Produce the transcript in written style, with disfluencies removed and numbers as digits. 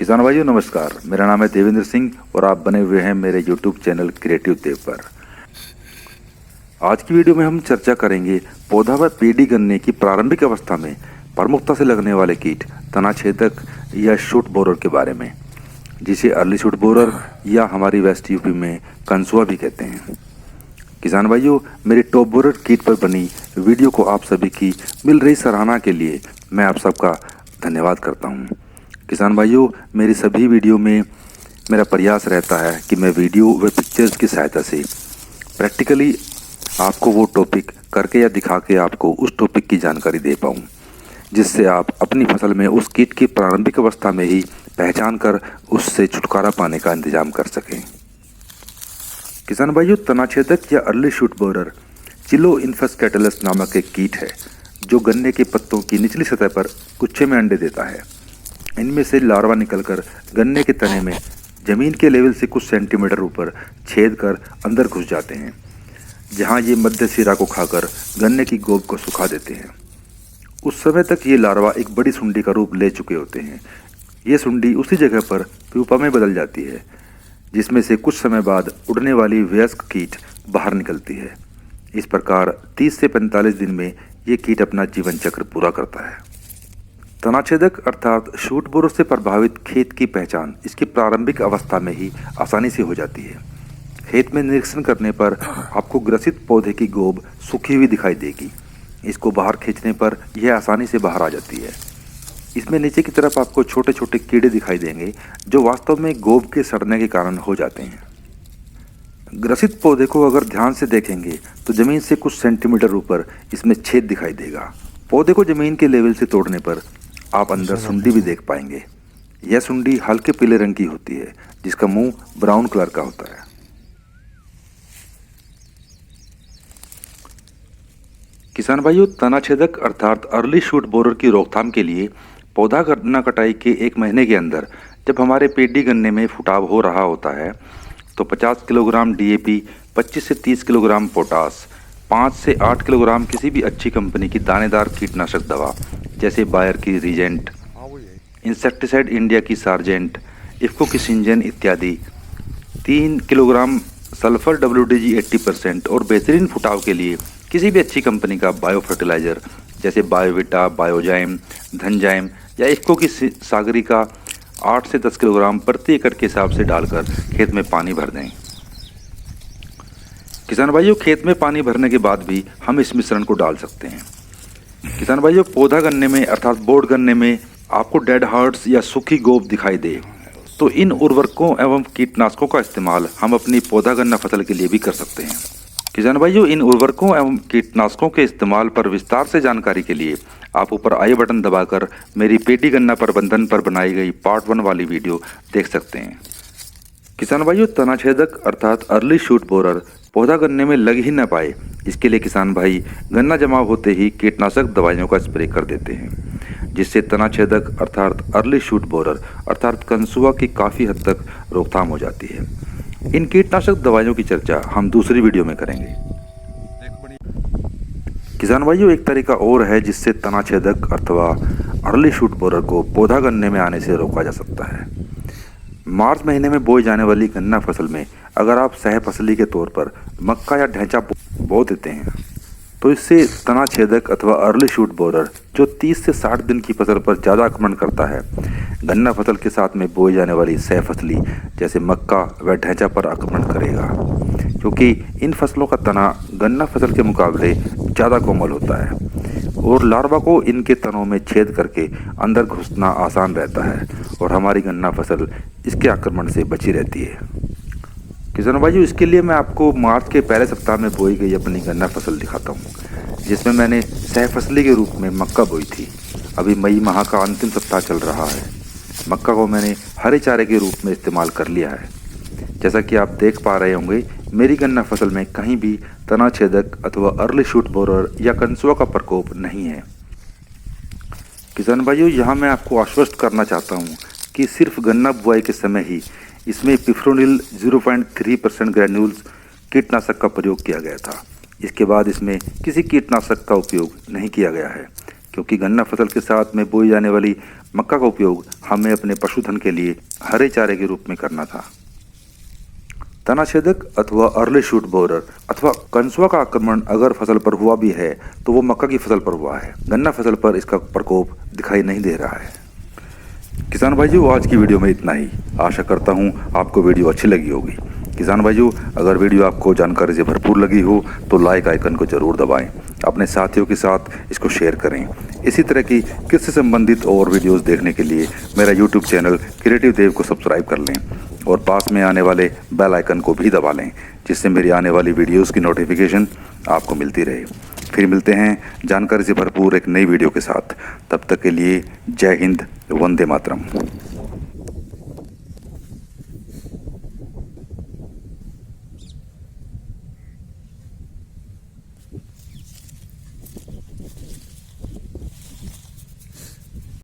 किसान भाइयों नमस्कार। मेरा नाम है देवेंद्र सिंह और आप बने हुए हैं मेरे यूट्यूब चैनल क्रिएटिव देव पर। आज की वीडियो में हम चर्चा करेंगे पौधा व पेडी गन्ने की प्रारंभिक अवस्था में प्रमुखता से लगने वाले कीट तनाछेदक या शूट बोरर के बारे में, जिसे अर्ली शूट बोरर या हमारी वेस्ट यूपी में कंसुआ भी कहते हैं। किसान भाइयों, मेरी टॉप बोरर कीट पर बनी वीडियो को आप सभी की मिल रही सराहना के लिए मैं आप सबका धन्यवाद करता हूँ। किसान भाइयों, मेरी सभी वीडियो में मेरा प्रयास रहता है कि मैं वीडियो व पिक्चर्स की सहायता से प्रैक्टिकली आपको वो टॉपिक करके या दिखा के आपको उस टॉपिक की जानकारी दे पाऊँ, जिससे आप अपनी फसल में उस कीट की प्रारंभिक अवस्था में ही पहचान कर उससे छुटकारा पाने का इंतजाम कर सकें। किसान भाइयों, तनाछेदक या अर्ली शूट बोरर चिलोइन्फस कैटलस नामक एक कीट है जो गन्ने के पत्तों की निचली सतह पर गुच्छे में अंडे देता है। इनमें से लार्वा निकलकर गन्ने के तने में जमीन के लेवल से कुछ सेंटीमीटर ऊपर छेद कर अंदर घुस जाते हैं, जहां ये मध्य सिरा को खाकर गन्ने की गोब को सुखा देते हैं। उस समय तक ये लार्वा एक बड़ी सुंडी का रूप ले चुके होते हैं। ये सुंडी उसी जगह पर प्यूपा में बदल जाती है, जिसमें से कुछ समय बाद उड़ने वाली वयस्क कीट बाहर निकलती है। इस प्रकार 30 से 45 दिन में ये कीट अपना जीवन चक्र पूरा करता है। तनाछेदक अर्थात शूट बोरर से प्रभावित खेत की पहचान इसकी प्रारंभिक अवस्था में ही आसानी से हो जाती है। खेत में निरीक्षण करने पर आपको ग्रसित पौधे की गोब सूखी हुई दिखाई देगी। इसको बाहर खींचने पर यह आसानी से बाहर आ जाती है। इसमें नीचे की तरफ आपको छोटे छोटे कीड़े दिखाई देंगे जो वास्तव में गोब के सड़ने के कारण हो जाते हैं। ग्रसित पौधे को अगर ध्यान से देखेंगे तो जमीन से कुछ सेंटीमीटर ऊपर इसमें छेद दिखाई देगा। पौधे को जमीन के लेवल से तोड़ने पर आप अंदर सुंडी भी देख पाएंगे। यह सुंडी हल्के पीले रंग की होती है, जिसका मुंह ब्राउन कलर का होता है। किसान भाइयों, तनाछेदक अर्थात अर्ली शूट बोरर की रोकथाम के लिए पौधा गन्ना कटाई के 1 महीने के अंदर जब हमारे पेडी गन्ने में फुटाव हो रहा होता है तो 50 किलोग्राम DAP, 25 से 30 किलोग्राम पोटास, 5 से 8 किलोग्राम किसी भी अच्छी कंपनी की दानेदार कीटनाशक दवा जैसे बायर की रीजेंट, इंसेक्टिसाइड इंडिया की सार्जेंट, इफ्को की सिंजन इत्यादि, 3 किलोग्राम सल्फर WDG 80% और बेहतरीन फुटाव के लिए किसी भी अच्छी कंपनी का बायो फर्टिलाइजर जैसे बायोविटा, बायोजाइम, धनजाइम या इफ्को की सागरी का 8 से 10 किलोग्राम प्रति एकड़ के हिसाब से डालकर खेत में पानी भर दें। किसान भाइयों, खेत में पानी भरने के बाद भी हम इस मिश्रण को डाल सकते हैं। किसान भाइयों, पौधा गन्ने में अर्थात बोर्ड गन्ने में आपको डेड हार्ट्स या सूखी गोब दिखाई दे तो इन उर्वरकों एवं कीटनाशकों का इस्तेमाल हम अपनी पौधा गन्ना फसल के लिए भी कर सकते हैं। किसान भाइयों, इन उर्वरकों एवं कीटनाशकों के इस्तेमाल पर विस्तार से जानकारी के लिए आप ऊपर आई बटन दबाकर मेरी पेडी गन्ना प्रबंधन पर बनाई गई पार्ट 1 वाली वीडियो देख सकते हैं। किसान भाइयों, तनाछेदक अर्थात अर्ली शूट बोरर पौधा गन्ने में लग ही न पाए, इसके लिए किसान भाई गन्ना जमाव होते ही कीटनाशक दवाइयों का स्प्रे कर देते हैं, जिससे तनाछेदक अर्थात अर्ली शूट बोरर अर्थात कंसुआ की काफ़ी हद तक रोकथाम हो जाती है। इन कीटनाशक दवाइयों की चर्चा हम दूसरी वीडियो में करेंगे। किसान भाइयों, एक तरीका और है जिससे तनाछेदक अथवा अर्ली शूट बोरर को पौधा गन्ने में आने से रोका जा सकता है। मार्च महीने में बोई जाने वाली गन्ना फसल में अगर आप सह फसली के तौर पर मक्का या ढैंचा बो देते हैं तो इससे तनाछेदक अथवा अर्ली शूट बोरर जो 30 से 60 दिन की फसल पर ज़्यादा आक्रमण करता है, गन्ना फसल के साथ में बोई जाने वाली सह फसली जैसे मक्का व ढैंचा पर आक्रमण करेगा, क्योंकि इन फसलों का तना गन्ना फसल के मुकाबले ज़्यादा कोमल होता है और लार्वा को इनके तनों में छेद करके अंदर घुसना आसान रहता है और हमारी गन्ना फसल इसके आक्रमण से बची रहती है। किसान भाइयों, इसके लिए मैं आपको मार्च के पहले सप्ताह में बोई गई अपनी गन्ना फसल दिखाता हूँ, जिसमें मैंने सह फसली के रूप में मक्का बोई थी। अभी मई माह का अंतिम सप्ताह चल रहा है। मक्का को मैंने हरे चारे के रूप में इस्तेमाल कर लिया है। जैसा कि आप देख पा रहे होंगे, मेरी गन्ना फसल में कहीं भी तनाछेदक अथवा अर्ली शूट बोरर या कंसुआ का प्रकोप नहीं है। किसान भाइयों, यहाँ मैं आपको आश्वस्त करना चाहता हूँ कि सिर्फ गन्ना बुआई के समय ही इसमें पिफ्रोनिल 0.3% ग्रैन्यूल्स कीटनाशक का प्रयोग किया गया था। इसके बाद इसमें किसी कीटनाशक का उपयोग नहीं किया गया है। क्योंकि गन्ना फसल के साथ में बोई जाने वाली मक्का का उपयोग हमें अपने पशुधन के लिए हरे चारे के रूप में करना था। तनाछेदक अथवा अर्ली शूट बोरर अथवा कंसुआ का आक्रमण अगर फसल पर हुआ भी है तो वो मक्का की फसल पर हुआ है। गन्ना फसल पर इसका प्रकोप दिखाई नहीं दे रहा है। किसान भाइयों, आज की वीडियो में इतना ही। आशा करता हूँ आपको वीडियो अच्छी लगी होगी। किसान भाइयों, अगर वीडियो आपको जानकारी से भरपूर लगी हो तो लाइक आइकन को जरूर दबाएं। अपने साथियों के साथ इसको शेयर करें। इसी तरह की कृषि से संबंधित और वीडियोस देखने के लिए मेरा यूट्यूब चैनल क्रिएटिव देव को सब्सक्राइब कर लें और पास में आने वाले बेल आइकन को भी दबा लें, जिससे मेरी आने वाली वीडियोस की नोटिफिकेशन आपको मिलती रहे। फिर मिलते हैं जानकारी से भरपूर एक नई वीडियो के साथ। तब तक के लिए जय हिंद, वंदे मातरम।